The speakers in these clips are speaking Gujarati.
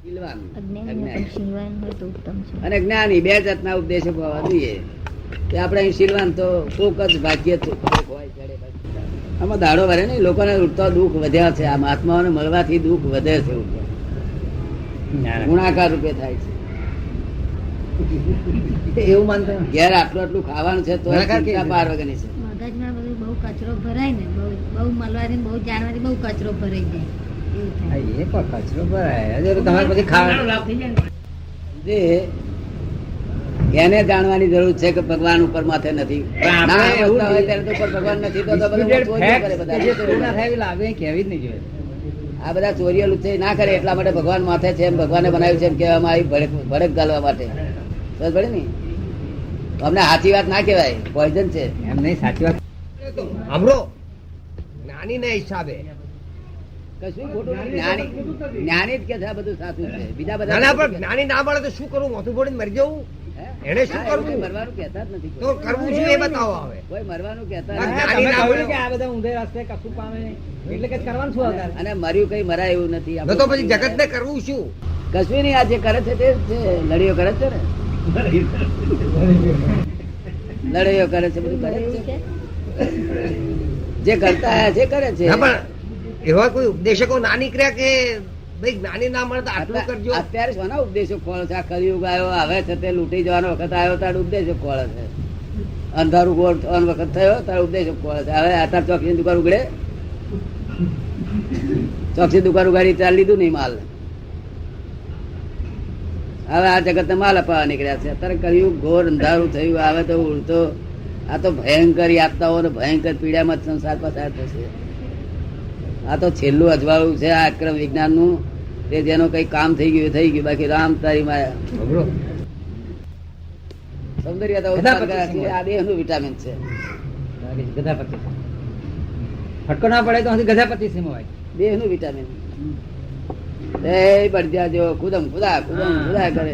શીલવાન શીલવાન હોય તો ઉત્તમ છે. અને જ્ઞાની બે જાતના ઉપદેશક હોવા જોઈએ. કે આપણે અહીં શીલવાન તો કોક જ ભાગ્ય હોય ચડે. આમાં દાડો ભરે ને લોકોને ઉઠતા દુઃખ વધ્યા છે. આ મહાત્માઓને મળવાથી દુઃખ વધે છે, ગુણાકાર રૂપે થાય છે. એવું માનતા ઘેર આટલું આટલું ખાવાનું છે તો ચિંતા પાર વગરની છે. મગજમાં બધું બહુ કચરો ભરાય ને, બહુ મળવાથી બહુ જાણવાથી બહુ કચરો ભરાઈ જાય. એ પણ કચરો ભરાય તમારે પછી ખાવાનું જે એને જાણવાની જરૂર છે કે ભગવાન ઉપર માથે નથી. ના હોય ત્યારે તો ઉપર ભગવાન નથી તો બધા લાગે કેવી જ નહીં જોઈએ. આ બધા ચોરીઓ લુચ્ચે ના કરે એટલા માટે ભગવાન માથે છે, એમ ભગવાને બનાવ્યું છે એમ કહેવામાં આવી ભડક ગાલવા માટે. પડે ને અમને સાચી વાત ના કહેવાય, પોઈઝન છે. એમ નહીં, સાચી વાત સાંભળો. જ્ઞાની ના હિસાબે કશું ખોટું નથી. જ્ઞાની જ કે છે આ બધું સાચું છે. બીજા બધા જ્ઞાની ના મળે તો શું કરવું? મોથું ફોડીને મરી જવું? એને શું કરવું? મરવાનું કહેતા જ નથી. તો કરવું શું એ બતાવો. હવે કોઈ મરવાનું કહેતા આ બધા ઊંધે રસ્તે કશું પામે એટલે કે કરવાનું શું? અને મર્યું કઈ મરાય એવું નથી. તો પછી જગત ને કરવું શું? કશું નહીં. આ જે કરે છે તે લડીઓ કરે છે ને, લડાઈઓ કરે છે, બધું કરે છે. જે કરતા આયા છે કરે છે. પણ એવા કોઈ ઉપદેશકો ના નીકળ્યા કે ભાઈ જ્ઞાની ના મળે તો આટલું કરજો? અત્યારે શોના ઉપદેશો ખોળે છે? આ કલિયુગ આવ્યો, આવે છે તે લૂંટી જવાનો વખત આવ્યો ત્યારે ઉપદેશો ખોળે છે. અંધારું ગોળ થવાનો વખત થયો ત્યારે ઉપદેશો ખોળે છે. હવે અત્યારે ચોકસીની દુકાન ઉગડે, ચોકસી દુકાન ઉગાડી ચાલી લીધું નહીં માલ. હવે આ જગત ને માલ અપાવવા નીકળ્યા છે. અત્યારે કલિયુગ ઘોર અંધારું થયું. આવે તો ઉડતો આ તો ભયંકર યાતનાઓ ને ભયંકર પીડામાં સંસાર પસાર થશે. આ તો છેલ્લું અજવાળું છે આ અક્રમ વિજ્ઞાન નું. તે જેનું કઈ કામ થઈ ગયું થઈ ગયું. બાકી રામ તારી માયા સૌંદર્યતા આ દેહ નું વિટામિન છે. ગધાપતિ ફટકો ના પડે તો ગધાપતિ સિમવાય. દેહ નું વિટામિન એ બળદિયા જેવો કુદમ ખુદા કરે.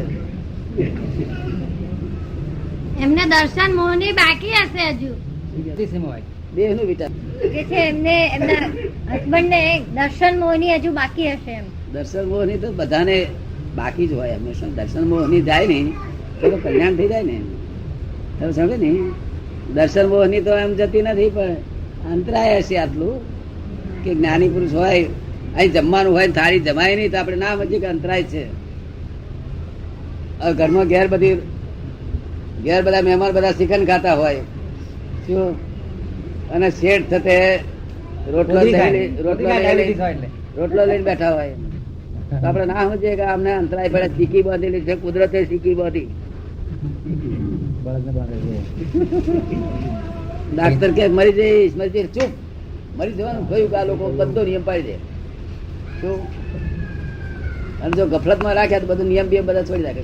એમને દર્શન મોહની બાકી હશે હજુ. દેહ નું વિટામિન કે છે એમને એમના હસબન્ડ ને દર્શન મોહની હજુ બાકી હશે. એમ દર્શન મોહની તો બધાને બાકી જ હોય હંમેશા. દર્શન મોહની જાય ને તો કલ્યાણ થઈ જાય ને. તમે સમજે ને, દર્શન મોહની તો એમ જતી નથી. પણ અંતરાય હશે આટલું કે જ્ઞાની પુરુષ હોય, અહીં જમવાનું હોય થાળી જમાય નહીં તો આપણે ના સમજીએ કે અંતરાય છે. ઘરમાં ઘેર બધા મહેમાન બધા શ્રીખંડ ખાતા હોય શું, અને શેઠ થતે રોટલો લઈને બેઠા હોય તો આપડે ના સમજીએ કે અમને અંતરાય પડે. સીકી બાંધેલી છે, કુદરતે સીકી બાંધી. ડાક્ટર કે મરી જઈશ ચૂપ, મરી જવાનું થયું કે આ લોકો બધો નિયમ પાડી દે શું. અને જો ગફલત માં રાખ્યા તો બધું નિયમ બિયમ બધા છોડી રાખે.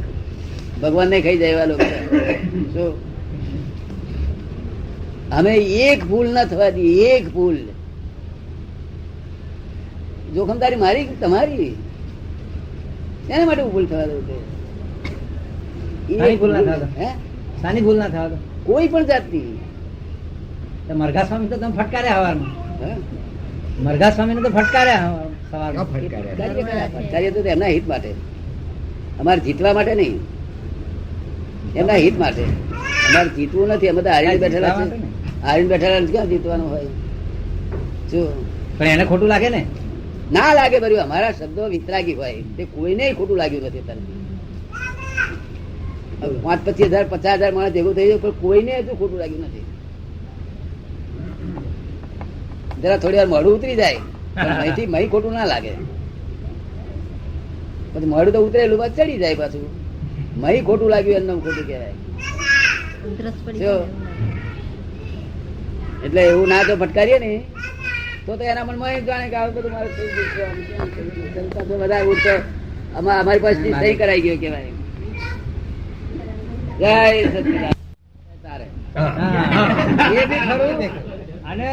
ભગવાન ને ખાઈ જાય એવા લોકો શું. અમે એક ભૂલ ના થવા દી. એક ભૂલ જોખમદારી મારી તમારી, એના માટે ભૂલ થવા દઉં. સાની ભૂલ ના થવા દો કોઈ પણ જાતની. મરઘા સ્વામી તો તમે ફટકાર્યા હવારમાં. મરઘા સ્વામી ને તો ફટકાર્યા સવારમાં. ફટકારીએ તો એમના હિત માટે, અમારે જીતવા માટે નહીં, એમના હિત માટે. અમારે જીતવું નથી. અમે તો હારીને બેઠેલા છે. હારીને બેઠેલા ક્યાં જીતવાનું હોય શું? પણ એને ખોટું લાગે ને? ના લાગે. બર્યું અમારા શબ્દો વિતરાગી હોય તે કોઈને ખોટું લાગ્યું નથી. તને 5,000, 50,000 માણસ ભેગું થઈ જાય પણ કોઈને હજુ ખોટું લાગ્યું નથી. જરા થોડી વાર મોઢું ઉતરી જાય અહીંથી મહી ખોટું ના લાગે. પછી મોઢું તો ઉતરેલું બાદ ચડી જાય પાછું. મહી ખોટું લાગ્યું એનું ખોટું કહેવાય. એટલે એવું ના જો ફટકારીએ ને તો એના મનમાં જાણે કે આવું બધું મારે થઈ ગયું બધા ઉઠતો અમારી પાસે સહી કરાઈ ગયો કેવાય. જય સચિદાનંદ. તારે એ બી ખરું. અને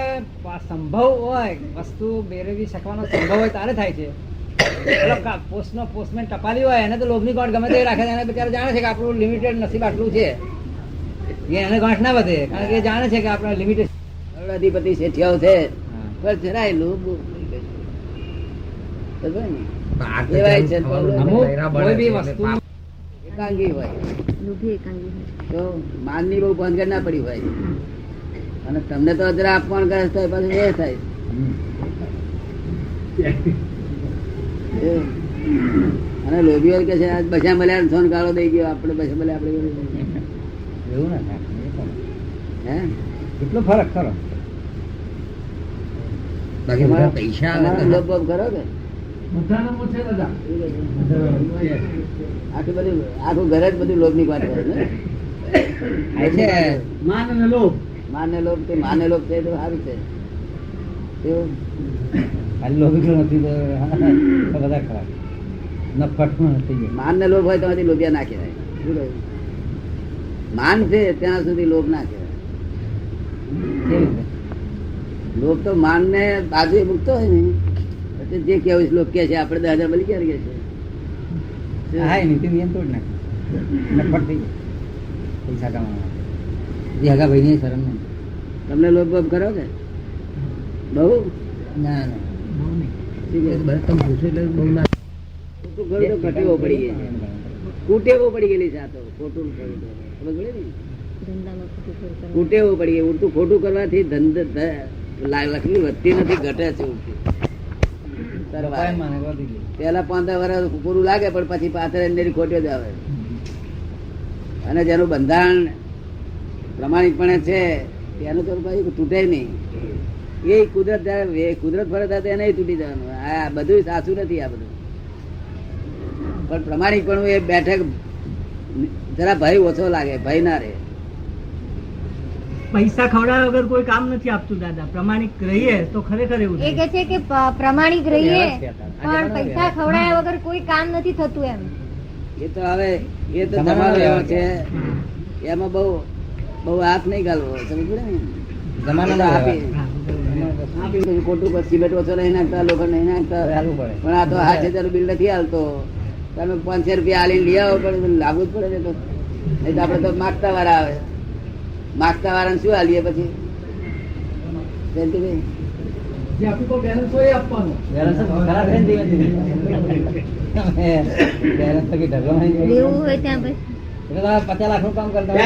સંભવ હોય વસ્તુ બેરવી શકવાનો સંભવ હોય તારે થાય છે. પોસ્ટમેન ટપાલી હોય એને તો લોભની ગાંઠ ગમે તે રાખે. એને બિચારા જાણે છે કે આપણું લિમિટેડ નસીબ આટલું છે. એને ગાંઠ ના વધે કારણ કે એ જાણે છે કે આપણે લિમિટેડ. અધિપતિ શેઠિયાઓ છે પણ જરાય લોભ એવાય છે અમુક કોઈ બી વસ્તુ એકાંગી હોય લોભી એકાંગી હોય. તો માનની બહુ ભાનગડ ના પડી હોય અને તમને તો જરા અપમાન કરે તો પાછું એ થાય અને લોભીઓ કે છે આજ બસા મળ્યા સોન ગાળો દઈ ગયો આપણે બસા મળ્યા આપણે એવું ના થાય હે કેટલો ફરક ખરો બાકી તમારા- બધા પૈસા આવે તમારો તો- લોભ બોભ ખરો કે આખું બધું આખું ઘર જ બધું લોભ ની વાત કરે ને થાય છે માન ને લોભ તે માને લોભ છે તો સારું છે કેવું? ખાલી લોભી તો નથી તો બધા ખરાબ નફટમાં નથી ગયો માન ને લોભ હોય તો એમાંથી લોભિયા ના કહેવાય શું કહ્યું? માન છે ત્યાં સુધી લોભ ના કહેવાય. કેવી રીતે? લોભ તો માન ને બાજુ મૂકતો હોય ને એટલે જે કેવું છે લોભ કે છે આપણે 10,000 મળી ક્યારે કે છે હા એ નીતિ નિયમ તોડ નાખે નફટ થઈ જાય પૈસા કમાવા જે હગા ભાઈ ની શરમ નહીં તમને લોભ બોભ કરો કે બહુ ના ના શું કહે? તમે પૂછો એટલે બહુ ના ખોટું ખરું તો કટેવો પડી ગઈ છે. કુટેવો પડી ગયેલી છે આ તો ખોટું ખરું તો. ખબર પડી ને? ધંધામાં ખોટું ખોટું કરવું. કુટેવો પડી ગઈ ઉલટું ખોટું કરવાથી લક્ષ્મી વધતી નથી ઘટે છે ઉલટી સરવાળે. કાંઈ માને વધી ગઈ પેલા 15 વર્ષ પૂરું લાગે પણ પછી પાછળ એની ખોટ્યો જ આવે અને જેનું બંધારણ પ્રમાણિકપણે છે તેનું તો પછી તૂટે નહીં. એ કુદરત કુદરત ફરજ હતા એને તૂટી જવાનું. આ બધું સાચું નથી. આ બધું પણ પ્રમાણિકપણું એ બેઠક જરા ભય ઓછો લાગે, ભય ના રહે. પૈસા ખવડાવ્યા વગર કોઈ કામ નથી આપતું દાદા. પ્રમાણિક રહીએ તો ખરેખર એવું એ થાય. કે છે કે પ્રમાણિક રહીએ વ્યવસ્થિત. પણ પૈસા ખવડાવ્યા વગર કોઈ કામ નથી થતું એમ. એ તો હવે એ તો તમારો તમારો એવો વ્યવહાર છે એમાં બહુ બહુ હાથ નહીં ગાલવો. સમજ પડે ને? જમાનો આપી ખોટું પર સિમેન્ટ ઓછો નહીં નાખતા, લોખંડ નહીં નાખતા. હાલવું પડે પણ આ તો 8,000 બિલ નથી હાલતો. તમે 500 રૂપિયા આલીને લઈ આવો પણ લાગુ જ પડે છે. તો નહીં તો આપડે તો માગતા વાળા આવે. માગતા વાળાને શું હાલીએ પછી? જયંતિભાઈ બેલેન્સ ખરાબ થઈ જાય ને ધીમે ધીમે. બેલેન્સ તો કઈ ઢગલામાં નહીં જાય. લેવું હોય ત્યાં ભાઈ એટલે તમે 50 લાખ નું કામ કરતા હોય.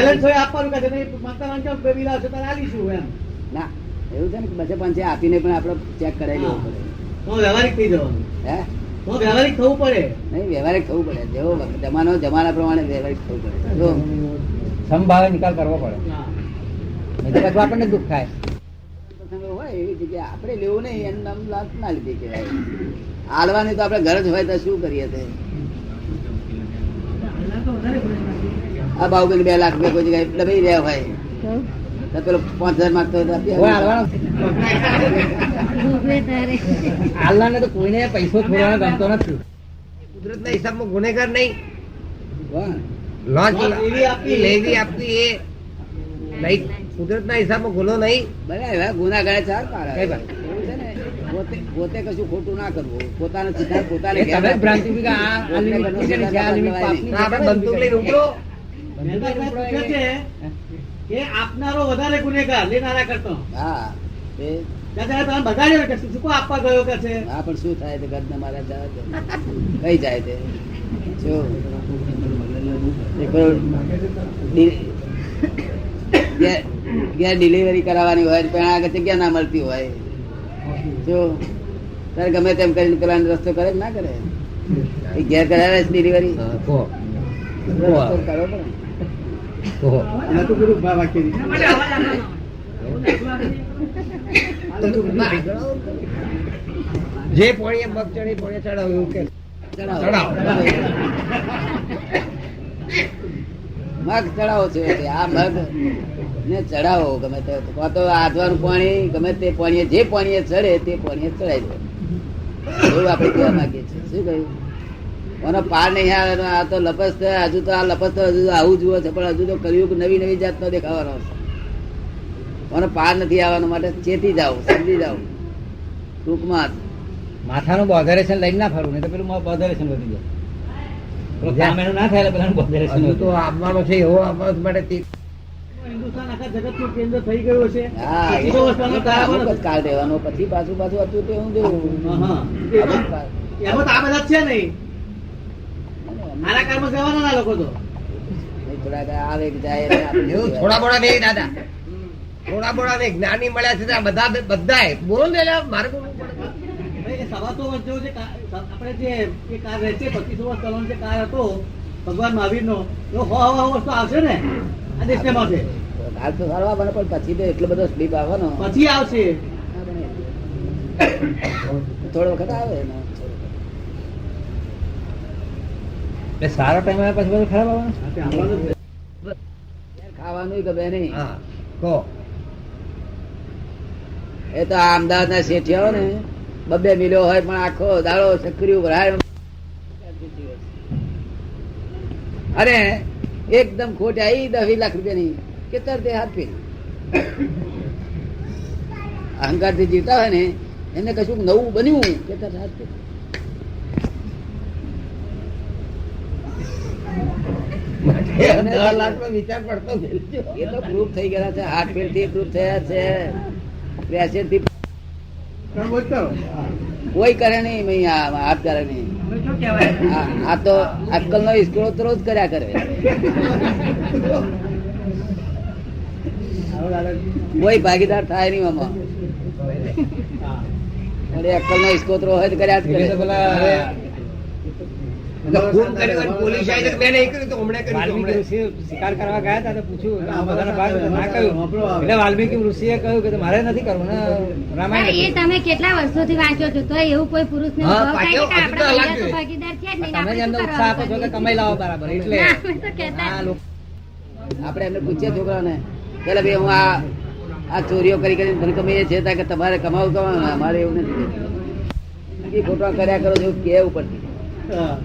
ના એવું છે ને કે બસે 500 આપીને પણ આપડે ચેક કરાવી લેવું પડે. વ્યવહારિક થઈ જવાનું. હે વ્યવહારિક થવું પડે. નહીં, વ્યવહારિક થવું પડે. જેવો જમાના પ્રમાણે વ્યવહારિક થવું પડે. જો સમભાવે નિકાલ કરવો પડે નહીં તો પછી આપણને દુઃખ થાય. પ્રસંગ હોય એવી જગ્યાએ આપણે લેવું નહીં એનું નામ લાભ ના લીધી કહેવાય. હાલવાની તો આપણે ગરજ હોય તો શું કરીએ તે? આ બાહુબલી 2 લાખ રૂપિયા કોઈ જગ્યાએ દબાઈ રહ્યા હોય તો પેલો 5,000 માંગતો હોય તો આપી કોઈ આવે. હાલવાનો ભોગવે તારે. હાલવાને તો કોઈને પૈસો છોડવાનો ગમતો નથી. કુદરતના હિસાબમાં ગુનેગાર નહીં. કોણ? લોન લેવી આપવી એ નહીં. કુદરતના હિસાબમાં ગુનો નહીં. બરાબર, એવા ગુના ગળે ચાર પાડે. કઈ વાત? એવું છે ને, પોતે કશું ખોટું ના કરવું, પોતાનો સિદ્ધાંત પોતાને એ ઘેર તમે જ રાખવો. ભ્રાંતિ કે આ લિમિટ નીચેની છે, આ લિમિટ પાપની તો આપણે બંદૂક લઈને ઉપડો. કે આપનારો વધારે ગુનેગાર લેનારા કરતો. હા એ દાદા તમે બગાડ્યો કે શું કો આપવા ગયો કે છે. હા પણ શું થાય? ઘર મારા જાય તો કઈ જાય તે શું? એક વાર ઘેર ડિલિવરી કરાવવાની હોય પણ આગળ જગ્યા ના મળતી હોય જો તારે ગમે તેમ કરીને પેલા રસ્તો કરે કે ના કરે? એ ઘેર કરાવે છે ડિલિવરી, કહો રસ્તો કરવો પડે. કહો. જે પોણીએ મગ ચડી પોણીએ ચડાવ એવું કે ચડાવો. મગ ચડાવો છે આ મગ ને ચડાવો ગમે તે કાં તો આધવાનું પાણી ગમે તે પાણીએ જે પાણીએ ચડે તે પાણીએ ચડાવી દો એવું આપણે કહેવા માંગીએ છીએ. શું કહ્યું? એનો પાર નહીં આવે. આ તો લપસ થયા હજુ તો આ લપસ તો હજુ આવું જુઓ છે પણ હજુ તો કલયુગ નવી નવી જાતનો દેખાવાનો છે. એનો પાર નથી આવવાનો માટે ચેતી જાઓ, સમજી જાઓ ટૂંકમાં. માથાનું બોધરેશન લઈને ના ફરવું નહીં તો પેલું બોધરેશન વધી જાય. પેલું કામ એનું ના થાય એટલે પેલાનું બોધરેશન હજુ તો આવવાનો છે એવો આવવા માટે તે હિન્દુસ્તાન આખા જગતનું કેન્દ્ર થઈ ગયું છે. હા એ પછી તો વસ્તુનો તો કાળ અમુક જ આવવાનો છે. કાળ રહેવાનો પછી પાછું હતું તે હું જોઉં. હા. અમુક કાળ. એમાં તો આ બધા જ છે નહીં. આના કારમાં જવાના ના લોકો તો. થોડાક આવે કે જાય એટલે આપણે એવું થોડા બોડા નહીં દાદા, થોડા બોડા નહીં. જ્ઞાની મળ્યા છે ત્યાં બધા બોલો ને એટલે મારે બોલવું પડે. ભાઈ, એ 125 વર્ષ જેવો જે આપણે જે એ કાર રહે છે 25 વર્ષ ચલાવવાનો જે કાર હતો ભગવાન મહાવીરનો, એવો 100 વર્ષ તો આવશે ને આ દેશને માટે. હાલ તો સારો બને પણ પછી તો એટલો બધો સ્લીપ આવવાનો પછી આવશે. થોડો વખત આવે ને એટલે સારો ટાઈમ આવે પછી બધું ખરાબ આવવાનું. આવવાનું જ છે. ખાવાનું ગમે નહીં. હા કહો. એ તો આ અમદાવાદ ના શેઠિયાઓ ને 2 મિલ્યો હોય પણ આખો દાડો સક્રિય ભરાય. અરે એકદમ ખોટ આવી 10 લાખ રૂપિયાની કે તરત હાથ ફેરી. અહંકાર થી જીવતા હોય ને એને કશું નવું બન્યું કે તરત હાથ ફેરી. એમ 10 લાખનો વિચાર પડતો નથી. એ તો પ્રૂફ થઈ ગયા છે, હાથ ફેર થી પ્રૂફ થયા છે, પ્રેશર થી કોઈ કરે નહીં. હાથ કરે નહીં. શું કહેવાય? આ તો અક્કલ નો ઇસ્કોલો તો રોજ કર્યા કરે. કોઈ ભાગીદાર થાય નહીં આમાં. અક્કલ નો ઇસ્કોતરો હોય તો કર્યા જ કરે. એટલે તો પેલા ખૂબ કર્યું અને પોલીસ આવી તો મેં નહીં કર્યું તો હમણાં કર્યું તો વાલ્મીકી હમણાં. ઋષિ શિકાર કરવા ગયા હતા તો પૂછ્યું કે આ બધાના ભાગ ના કહ્યું. એટલે વાલ્મીકી ઋષિએ કહ્યું કે મારે નથી કરવું ને રામાયણ એ નથી. તમે કેટલા વર્ષોથી વાંચો છો તો એવું કોઈ પુરુષ ને હા, ભાગીદાર પાછો હજુ તો અલગ છે. ભાગીદાર છે જ નહીં. તમે જ આપણે એમને શું ઉત્સાહ આપો છો કરવાનું કે કમાઈ લાવો બરાબર એટલે ના, અમે તો કહેતા આ લોકો આપડે એમને પૂછીએ છોકરાને પેલા ભાઈ હું આ ચોરીઓ કરી કરીને ધન કમાઈએ છે કે તમારે કમાવું કરવાનું, અમારે એવું નથી. ખોટા કર્યા કરો છો કે ઉપરથી હા.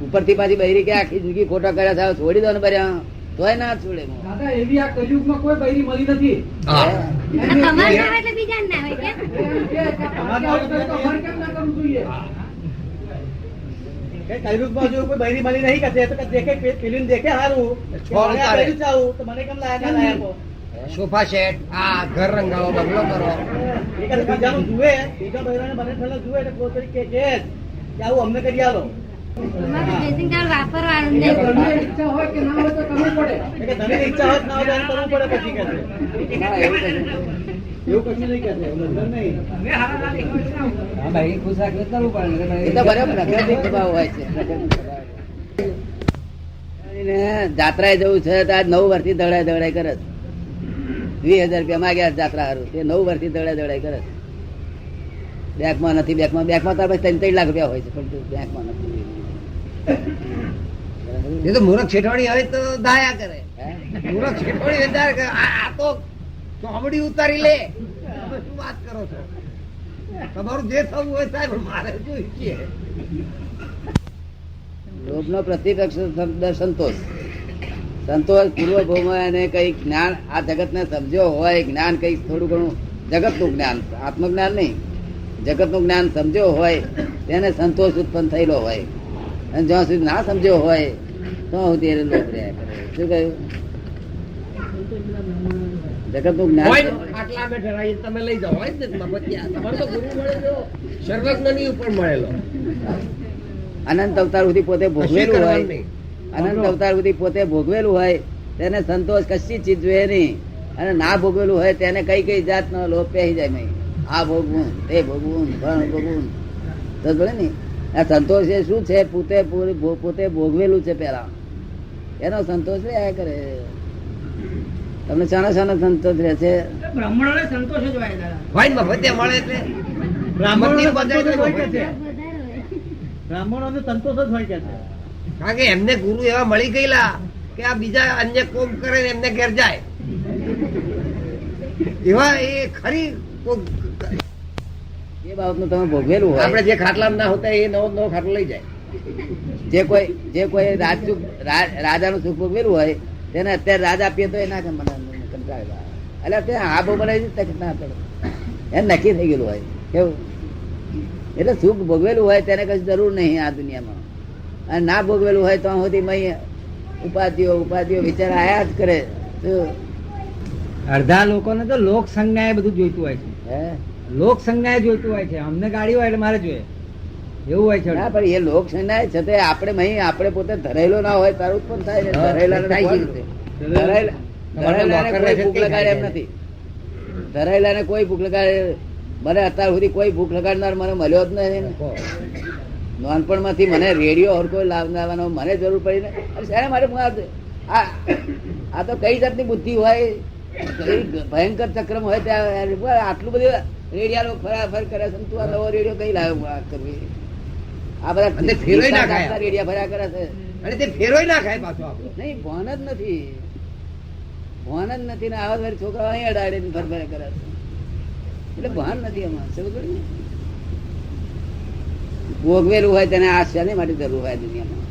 ઉપરથી પાછી બૈરી કે આખી જિંદગી ખોટા કર્યા છે છોડી દો ને બર્યા તોય ના છોડે. દાદા એવી આ કલયુગમાં કોઈ બૈરી મળી નથી. હા. આ તમારે ના હોય એટલે બીજાને ના હોય કેમ? તમારે આવું કરે તો અમારે કેમ ના કરવું જોઈએ? કઈ કલયુગમાં જો કોઈ બૈરી મળી નહીં કરશે તો દેખે પેલીને દેખે હારું કે મને આ બૈરું ચાવું તો મને કેમ લાયા ના લાયા આપો. સોફા સેટ, આ ઘર રંગાવો, બંગલો કરો. એ કદાચ બીજાનું જુએ, બીજા બૈરાને મને ઠેલા જુએ એટલે પોતે કે છે કે આવું અમને કરી આલો. અમારે તો dressing towel વાપરવાનું જ નહીં. તમને ઈચ્છા હોય કે ના હોય તો કરવું પડે. એટલે કે તને ઈચ્છા હોત ના હોય તો એને કરવું પડે પછી કે છે. હા, એવું કશું. એવું કશું નહીં કે છે, એવું બંધન નહીં. હા ભાઈ ખુશ રાખીને કરવું પડે. એ તો બરાબર પ્રકૃતિ સ્વભાવ હોય છે. એને જાત્રાએ જવું છે તો આજ 9 વર્ષથી દવડાય કરે છે. 20,000 રૂપિયા માંગ્યા છે જાત્રા હારું, તે 9 વર્ષથી દવડાય કરે છે. બેંકમાં નથી, બેંકમાં તાર પાસે 3 લાખ રૂપિયા હોય છે પણ બેંકમાં નથી. એ તો મૂર્ખ શેઠવાણી આવે તો દાયા કરે. હે? મૂર્ખ શેઠવાણી વિચાર કરે, આ તો ચોમડી ઉતારી લે. તમે શું વાત કરો છો? તમારું જે થવું હોય સાહેબ મારે જોઈ છે. લોભનો પ્રતિપક્ષ શબ્દ સંતોષ. સંતોષ પૂર્વભૂમાં એને કઈ જ્ઞાન આ જગત ને સમજ્યો હોય, જ્ઞાન કઈ થોડું ઘણું જગત નું જ્ઞાન, આત્મજ્ઞાન નહીં, જગત નું જ્ઞાન સમજ્યો હોય તેને સંતોષ ઉત્પન્ન થયેલો હોય. અને જ્યાં સુધી ના સમજ્યો હોય તો સુધી એને લોભ રહ્યા કરે. શું કહ્યું? જગત નું હોય જ્ઞાન ને, ખાટલા બેઠા રહી તમે લઈ જાઓ હોય ને મફતિયા. તમારે તો ગુરુ મળેલો સર્વજ્ઞની ઉપર મળેલો. અનંત અવતાર સુધી પોતે કશું ભોગવેલું હોય, કરવાનું નહીં. અનંત અવતાર સુધી પોતે ભોગવેલું હોય તેને સંતોષ કશી ચીજ જોઈએ નહીં. અને ના ભોગવેલું હોય તેને કઈ જાતનો લોભ પહેરી જાય નહીં. આ ભોગવું, તે ભોગવું, ભણ ભોગવું. તો બોલે ને આ સંતોષ એ શું છે? પોતે ભોગવેલું છે પેલા, એનો સંતોષ રહ્યા કરે. તમને શાનો સંતોષ રહે છે? બ્રાહ્મણોને સંતોષ જ હોય દાદા. હોય ને મફતિયા મળે એટલે બ્રાહ્મણોને મંદિર સંતોષ જ બંધાય હોય કે એટલે છે. વધારે હોય. બ્રાહ્મણોને સંતોષ જ હોય કે છે. કારણ કે એમને ગુરુ એવા મળી ગયેલા કે આ બીજા અન્ય કોમ કરે ને એમને ઘેર જાય એવા. એ ખરી એ બાબતનું તમે ભોગવેલું હોય, આપણે જે ખાટલામાં ના હોતા એ નવો ખાટલો લઈ જાય. જે કોઈ રાજાનું સુખ ભોગવેલું હોય તેને અત્યારે રાજ આપીએ તો એના કંટાળે. એટલે તે આ બહુ બનાવી દીધું ના પડે, એને નક્કી થઈ ગયેલું હોય. કેવું? એટલે સુખ ભોગવેલું હોય તેને કઈ જરૂર નહીં આ દુનિયામાં. અને ના ભોગવેલું હોય તો સુધી ઉપાધિઓ વિચાર આયા જ કરે. શું? અડધા લોકોને તો લોક સંજ્ઞાએ બધું જોઈતું હોય છે. હે? લોક સંજ્ઞાએ જોઈતું હોય છે. અમને ગાડી હોય એટલે મારે જોઈએ. એવું હોય છે ના પણ એ લોક સંજ્ઞાય છતાં આપણે પોતે ધરેલો ના હોય તારું ઉત્પન્ન થાય ને. ધરેલાને થાય કોણ- છે. ધરેલાને કોઈ ભૂખ લગાડે એમ નથી. ધરેલાને કોઈ ભૂખ લગાડે, મને અત્યાર સુધી કોઈ ભૂખ લગાડનાર મને મળ્યો જ નથી ને. નાનપણમાંથી મને રેડિયો ઓર કોઈ લાવવાનો મને જરૂર પડી ને. અરે શાને માટે હું આ તો કઈ જાતની બુદ્ધિ હોય, કઈ ભયંકર ચક્રમ હોય ત્યાં આટલું બધું રેડિયા લોકો ફરાફર કરે છે. તું આ નવો રેડિયો કઈ લાવ્યો આ કરવી? આ અને બધા ફેરવાય ના ખાય. રેડિયા ફર્યા કરે છે. અને તે ફેરવાય ના ખાય પાછો આપણો. નહીં ભાન જ નથી, ભાન જ નથી ને આવા વાળી છોકરાઓ અહીં અડાડે ને ફરફરે કરે છે. એટલે ભાન નથી એમાં. સમજ પડી ને? ભોગવેલું હોય તેને આ શાની માટે જરૂર હોય દુનિયામાં?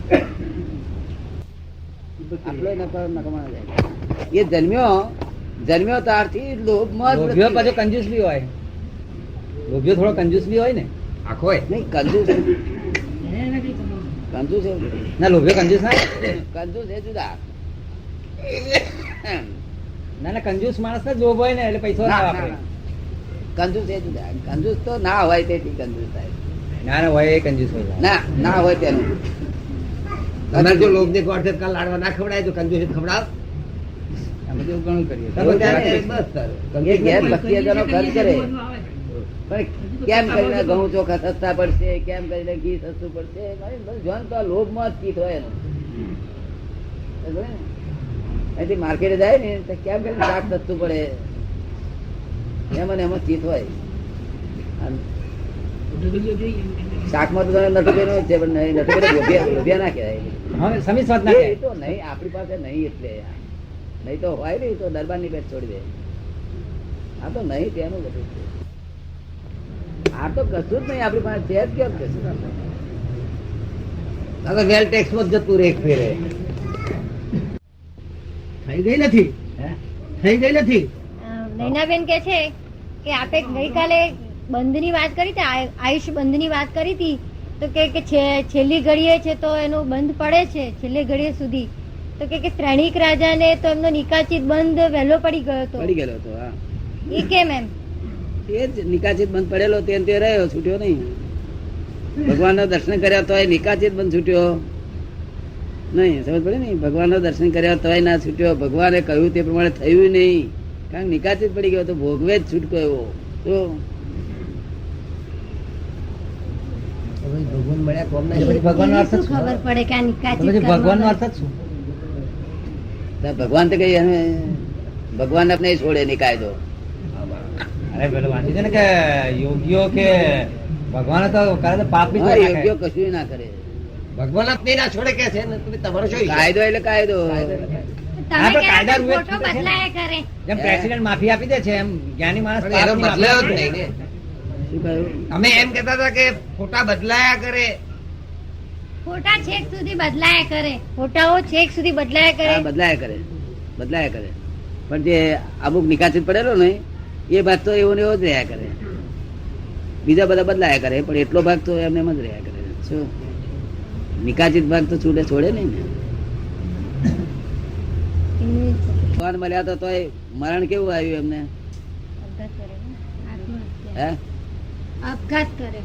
આટલો નકમા જાય. એ જન્મ્યો ત્યારથી લોભમાં જ લોભિયો વૃત્તિ. પાછો કંજૂસ બી હોય. લોભિયો થોડો કંજૂસ બી હોય ને. આખો હોય. નહીં કંજૂસ કંજૂસ એવું ના લોભિયો કંજૂસ ના કંજૂસ એ જુદા. ના ના કંજૂસ માણસ ને લોભ હોય ને એટલે પૈસો ના વાપરે. કંજૂસ એ જુદા. કંજૂસ તો ના હોય તેથી કંજૂસ થાય. ના ના હોય એ કંજૂસ હોય. ના હોય તેનું. તમારે જો લોભ ને ગોળ કાલ લાડવા ના ખવડાય તો કંજૂસ ખવડાવ. આ બધું ઘણું કરીએ. તો ત્યારે બસ તારે. એ ઘેર 25,000 ખર્ચ કરે પણ કેમ કરીને ઘઉં ચોખા સસ્તા પડશે, કેમ કરીને ઘી સસ્તું પડશે, જોન તો આ લોભમાં જ ચીત હોય એનું. સમજ્યો ને? અહીંથી માર્કેટે જાય ને તો કેમ કરીને શાક સસ્તું પડે એમાં ને એમાં ચીત હોય. આમ શાકમાં તો તમે નટુભાઈ નો જ છે પણ નટુભાઈ લોભિયા ના કહેવાય. હવે સમી સ્વાદ ના એ થાય. તો નહીં, આપણી પાસે નહીં એટલે નહીં તો હોય ને તો દરબાર ની બેટ છોડી દે. આ તો નહીં તેનું બધું છે. આ તો કશું જ નહીં આપણી પાસે છે જ કેમ કશું. આ તો વેલ ટેક્સ માં જ જતું રે એક ફેરે. થઈ ગઈ નથી. હે? થઈ ગઈ નથી. નૈનાબેન કે છે કે આપે ગઈકાલે બંધની વાત કરી હતી, આયુષ બંધની વાત કરી હતી, તો કે છેલ્લી ઘડીએ છે તો એનો બંધ પડે છે છેલ્લી ઘડીએ સુધી. તો કે શ્રેણિક રાજાને તો એમનો નિકાચિત બંધ વહેલો પડી ગયો હતો. પડી ગયેલો હતો. હા, એ કેમ એમ? એ જ નિકાચિત બંધ પડેલો તે રહ્યો, છૂટ્યો નહીં. ભગવાન ના દર્શન કર્યા તોય નિકાચિત બંધ છૂટ્યો નહીં. સમજ પડે ને? ભગવાન ના દર્શન કર્યા તોય ના છૂટ્યો. ભગવાને કહ્યું તે પ્રમાણે થયું નહીં, કારણ નિકાચિત પડી ગયો તો ભોગવે જ છૂટકો એવો. તો ભગવાન મળ્યા કોમ એટલે પછી ભગવાનનો અર્થ જ શું શું? ખબર પડે કે આ તો નિકાચિત પછી ભગવાનનો અર્થ જ શું? ભગવાન તો કઈ ભગવાન આપણે છોડે નહીં કાયદો. અરે પેલો વાંચી છે ને કે યોગીઓ કે ભગવાન તો કરે તો પાપ બી હા, કરી યોગ્ય નાખે. કશું ના કરે. ભગવાન જ નહીં ના છોડે કે છે ને તમે તમારો શું હિસાબ? કાયદો એટલે કાયદો. હા, તમે પણ કાયદા કહેતા રૂએ ફોટો છૂટે છે ને. બદલાયા કરે. જેમ પ્રેસિડેન્ટ માફી આપી દે છે એમ જ્ઞાની માણસ પણ એનો પાપની બદલાયો જ માફી નહીં ને. શું કહ્યું? તમે એમ કહેતા હતા કે ફોટા બદલાયા કરે. ફોટા છેક સુધી બદલાયા કરે. ફોટાઓ છેક સુધી બદલાયા કરે. હા, બદલાયા કરે. પણ જે અમુક નિકાચિત પડેલો ને એ ભાગ તો એવો ને એવો જ રહ્યા કરે. બીજા બધા બદલાયા કરે પણ એટલો ભાગ તો એમને એમ જ રહ્યા કરે. શું નિકાચિત ભાગ તો છોડે નહીં ને. ભગવાન મળ્યા તો તોય મરણ કેવું આવ્યું એમને? આપઘાત કરે ને? આત્મહત્યા. હે આપઘાત કરે.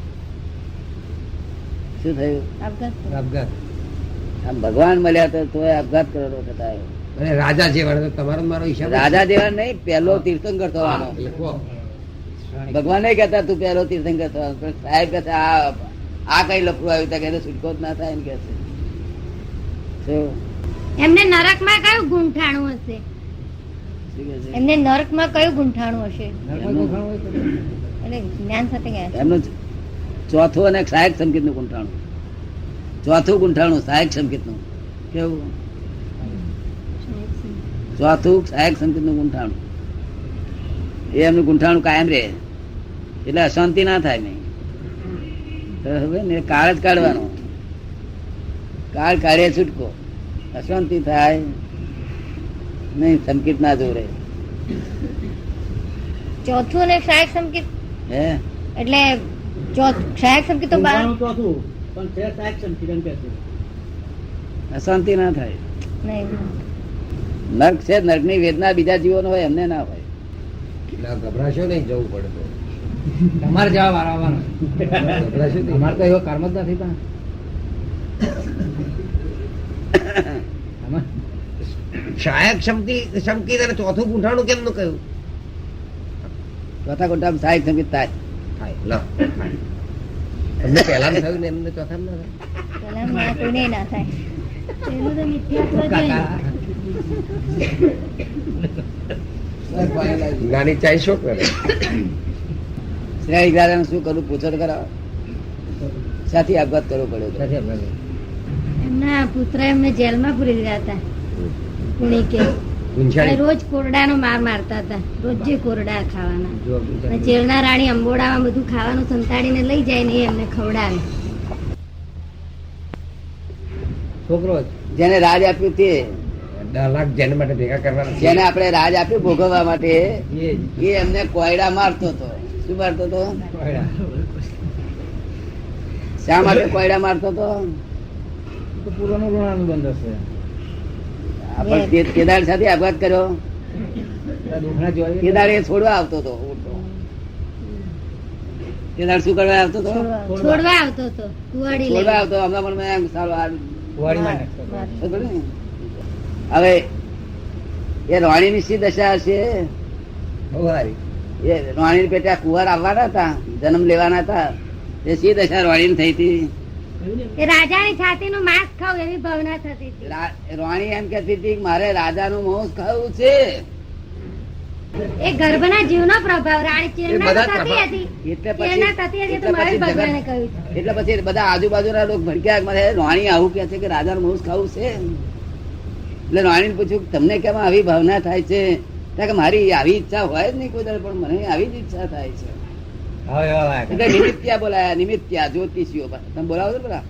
શું થયું? આપઘાત કરે. આપઘાત. આમ ભગવાન મળ્યા તો તોય આપઘાત કરેલો થતા આવ્યો. અને રાજા જેવા તો તમારો ને મારો હિસાબ રાજા જેવા નહીં, પહેલો તીર્થંકર થવાનો. ભગવાન નહીં કહેતા તું પહેલો તીર્થંકર થવાનો, પણ સાહેબ કહે છે, આ કઈ લફડું આવ્યું ત્યાં કે છૂટકો જ ના થાય ને કે છે. શું એમને નરકમાં કયું ગુંઠાણું હશે? શું કહે છે? એમને નરકમાં કયું ગુંઠાણું હશે? નર્મદ ગોખાણું હોય તો એટલે જ્ઞાન સાથે ગયા છે. એમનું ચોથું અને સહાયક સંકેત નું ગુંઠાણું. ચોથું ગુંઠાણું સહાયક સંકેત નું કેવું? ચોથું સહાયક સંકેત નું ગુંઠાણું. એ એમનું ગુંઠાણું કાયમ રહે એટલે અશાંતિ ના થાય નહીં. તો હવે ને કાળ જ કાઢવાનો. કાળ કાઢે છૂટકો. અશાંતિ થાય નહીં, સંકેત ના જોડે. ચોથું અને સહાયક સંકેત હે એટલે સહાયક સંકેત તો ઊંઘવાનું ચોથું, પણ છે સાહેબ સંકીર્તન કે છે. અશાંતિ ના થાય. નહીં. નર્ક છે, નર્ક ની વેદના બીજા જીવોનો હોય એમને ના હોય. એટલે ગભરાશો નહીં, જવું પડે તો તમારે જવાબ આવવાનો અમારે તો એવો કર્મ જ નથી પણ આમાં સહાયક સંકેત અને ચોથું ગુંઠાણું કેમનું કહ્યું? ચોથા કોટામાં સહાયક સંકેત થાય. થાય લો તમને પહેલા થયું ને એમને ચોથા ના થાય. પેલા કોઈને ના થાય. પેલું તો મિથ્યાત્વ જ હોય. જ્ઞાની ચાઈ શું કરે? શ્રેય દાદાને શું કરવું પૂછો તો ખરા. સાથી આપઘાત કરવો પડ્યો. એમના પુત્ર એમને જેલમાં પૂરી દીધા હતા. પુણે કે ગુંજાણી રોજ કોરડાનો માર મારતા હતા. રોજે કોરડા ખાવાના. જો અને જેલના રાણી અંબોડામાં બધું ખાવાનું સંતાડીને લઈ જાય ને એ એમને ખવડાવે. છોકરો જ. જેને રાજ આપ્યું તે, 10 લાખ જેને માટે ભેગા કરવાના છે. જેને આપણે રાજ આપ્યું ભોગવવા માટે, એ જ. એ એમને કોયડા મારતો હતો. શું મારતો હતો? શા માટે કોયડા મારતો હતો? તો પૂર્વનું ઋણાનુબંધ હશે. આપણે કેદાર સાથે આપઘાત કર્યો. દુઃખના જોઈ કેદાર એ છોડવા આવતો હતો. કેદાર શું કરવા આવતો હતો? છોડવા આવતો હતો કુવાડી લઈને. છોડવા આવતો. હમણાં પણ મેં સારું આ કુવાડીમાં ખબર ને? હવે એ રાણીની શી દશા હશે? બહુ સારી. એ રાણી પેટે આ કુંવર આવવાના હતા, જન્મ લેવાના હતા. એ શી દશા રાણી થઈ હતી? એ રાજાની છાતીનું માંસ ખાવ એવી ભાવના થતી હતી. રાણી એમ કહેતી હતી કે મારે રાજાનું માંસ ખાવું છે. એ ગર્ભના જીવનો પ્રભાવ રાણી એ ચેરના બધા થતી પ્રભાવ. હતી. એટલે ચેરના થતી હતી તો એટલે મારે પછી ભગવાને જગત- કહ્યું છે. એટલે પછી બધા આજુબાજુના લોકો ભડક્યા, મારે રાણી આવું કે છે કે રાજાનું માંસ ખાવું છે. એટલે રાણીને પૂછ્યું કે તમને કેમ આવી ભાવના થાય છે? કારણ કે મારી આવી ઈચ્છા હોય જ નહીં કોઈ દાડો, પણ મને આવી જ ઈચ્છા થાય છે. એટલે નિમિત્યા બોલાયા. નિમિત્યા જ્યોતિષીઓ તમે બોલાવો છો પેલા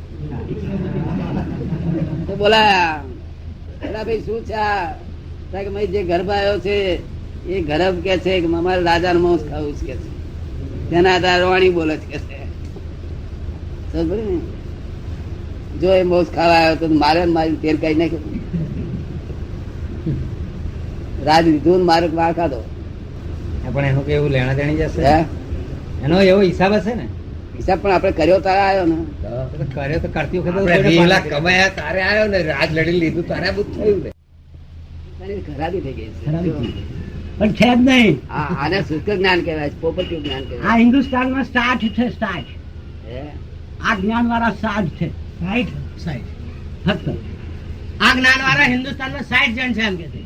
તો બોલાયા. પેલા ભાઈ શું છે આ? કારણ કે જે ગર્ભ આવ્યો છે એ ગર્ભ કે છે કે અમારે રાજાનું માંસ ખાવું છે કે છે. તેના આધારે વાણી બોલે છે કે છે. સમજ પડી ને? જો એ માંસ ખાવા આવ્યો તો મારે ને મારી તેલ કાઢી નાખ્યું. રાજ લીધું ને મારે વાર ખાધો. પણ એનું કેવું લેણા દેણી જશે? હે? એનો એવો હિસાબ હશે ને? હિસાબ પણ આપણે કર્યો તારે આવ્યો ને. તો કર્યો તો કરતી વખતે આપણે 20 લાખ કમાયા તારે આવ્યો ને, રાજ લડી લીધું તારે આ બધું થયું ને. એની ખરાબી થઈ ગઈ છે. પણ છે જ નહીં. આને શુષ્ક જ્ઞાન કહેવાય છે, પોપટીવ જ્ઞાન આ કહેવાય હિન્દુસ્તાનમાં 60 છે 60. છે. આ જ્ઞાન વાળા 60 છે. રાઈટ ફક્ત આ જ્ઞાન વાળા હિન્દુસ્તાનમાં 60 જણ છે એમ કે છે.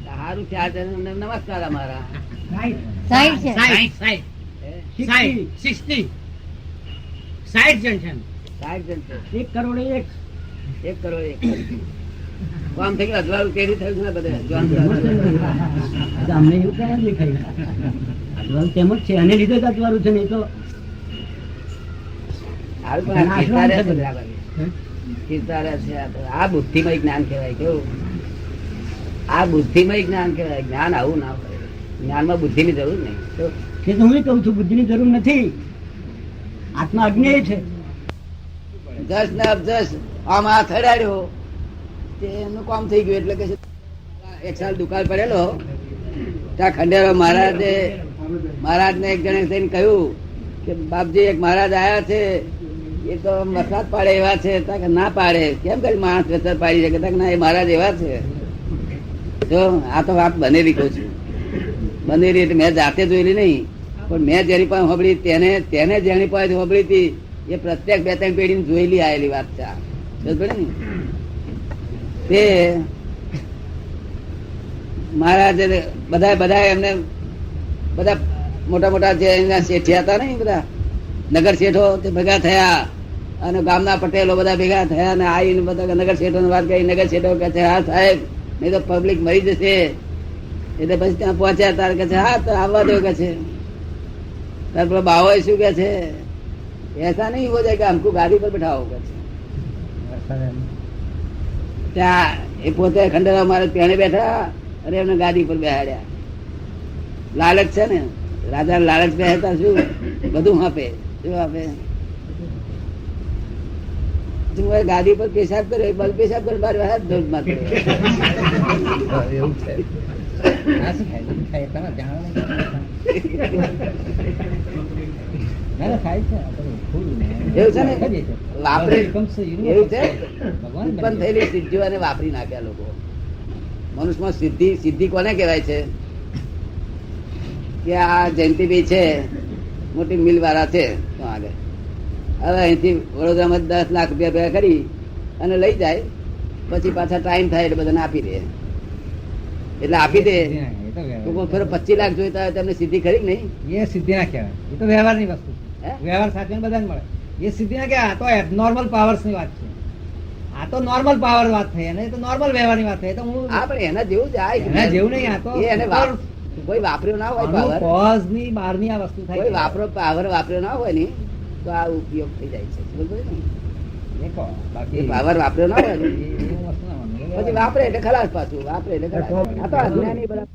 સારું છે. આ જણને નમસ્કાર અમારા. રાઈટ સાઈડ છે. 60 60 60 જણ છે એમ. 60 જણ છે. 1 કરોડ 1. 1 કરોડ 1. કામ થઈ ગયું. અજવાળું કેરી થયું છે ને બધે. અમને એવું ક્યાં દેખાય? અજવાળું તેમ જ છે, અને લીધે જ અજવાળું છે. નહીં તો સારું પણ આ કીર્તારે છે બરાબર. કીર્તારે છે આ તો. આ બુદ્ધિમય જ્ઞાન કહેવાય. કેવું? આ બુદ્ધિમય જ્ઞાન કહેવાય. જ્ઞાન આવું ના હોય. જ્ઞાનમાં બુદ્ધિની જરૂર નહીં. તો એ તો હું કહું છું, બુદ્ધિની જરૂર નથી. આત્મા અજ્ઞેય છે. જસ ને અબજસ આમ હાથ હડાડ્યો તે એમનું કામ થઈ ગયું. એટલે કે છે એક સાલ દુકાળ પડેલો ત્યાં ખંડેરો મહારાજને એક જણે થઈને કહ્યું કે બાપજી એક મહારાજ આયા છે, એ તો વરસાદ પાડે એવા છે. ત્યાં કે ના પાડે. કેમ કરી માણસ વરસાદ પાડી શકે? ત્યાં કે ના, એ મહારાજ એવા છે. જો આ તો વાત બનેલી કહું છું. બનેલી એટલે મેં જાતે જોયેલી નહીં, પણ મેં જેની પાસે સાંભળી તેને જેની પાસે સાંભળી હતી એ પ્રત્યેક 2-3 પેઢી જોયેલી આવેલી વાત છે. સમજ પડી ને? તે મહારાજ બધા એમને બધા મોટા મોટા જે એના શેઠિયા હતા ને, બધા નગર શેઠો તે ભેગા થયા અને ગામના પટેલો બધા ભેગા થયા અને આવીને બધા નગર શેઠો વાત કરી. નગર શેઠો કહે છે હા સાહેબ, નહીં તો પબ્લિક મરી જશે. એટલે પછી ત્યાં પહોંચ્યા તાર કે છે હા તો આવવા દો કે છે. તાર પેલો બાવો શું કે છે, ऐसा नहीं हो जाएगा, हमको गाड़ी पर बैठाओ કે છે. ત્યાં એ પોતે ખંડેરાવ મહારાજ તેને બેઠા અને એમને ગાદી પર બેહાડ્યા. લાલચ છે ને, રાજા લાલચ બેહતા શું બધું આપે. શું આપે? ગાદી પર પેશાબ કર્યો, બલ પેશાબ કર્યો, બાર હાથ ધોધ માત્ર. એવું છે. આ શું થાય? તમે જાણો નહીં. ના, ના, થાય છે. આ તો full એવું છે ને? થઈ જાય છે. વાપરે becomes a universe. એવું છે ભગવાન ઉત્પન્ન બની થયેલી સિદ્ધિઓને વાપરી નાખ્યા લોકો. મનુષ્યમાં સિદ્ધિ કોને કહેવાય છે? કે આ જયંતિભાઈ છે, મોટી મિલ વાળા છે તો આગળ, હવે અહીંથી વડોદરામાં 10 લાખ રૂપિયા ભેગા કરી અને લઈ જાય, પછી પાછા ટાઈમ થાય એટલે બધાને આપી દે. એટલે આપી દે એ તો વ્યવહાર. તો કોઈ ફેર 25 લાખ જોઈતા હોય તેમને સિદ્ધિ ખરી કે નહીં? એ સિદ્ધિ ના કહેવાય. એ તો વ્યવહારની વસ્તુ હે? છે. વ્યવહાર સાથે બધાને મળે. એ સિદ્ધિ ના કહેવાય. આ તો એબનોર્મલ પાવર્સ ની વાત છે. આ તો નોર્મલ પાવર વાત થઈ, અને એ તો નોર્મલ વ્યવહારની વાત થઈ. તો હું હા, પણ એના જેવું જાય. એના જેવું નહીં. આ તો એ એને કોઈ વાપર્યો ના હોય પાવર, કોઝ ની બહારની આ વસ્તુ થાય કોઈ છે. વાપરો પાવર વાપર્યો ના હોય ને તો આ ઉપયોગ થઈ જાય છે. સમજ પડી ને? એ કહો. બાકી એ પાવર વાપર્યો ના હોય ને એ વસ્તુ ના માનવું. પછી વાપરે એટલે ખલાસ, પાછું વાપરે એટલે ખલાસ. આ તો અજ્ઞાની બધા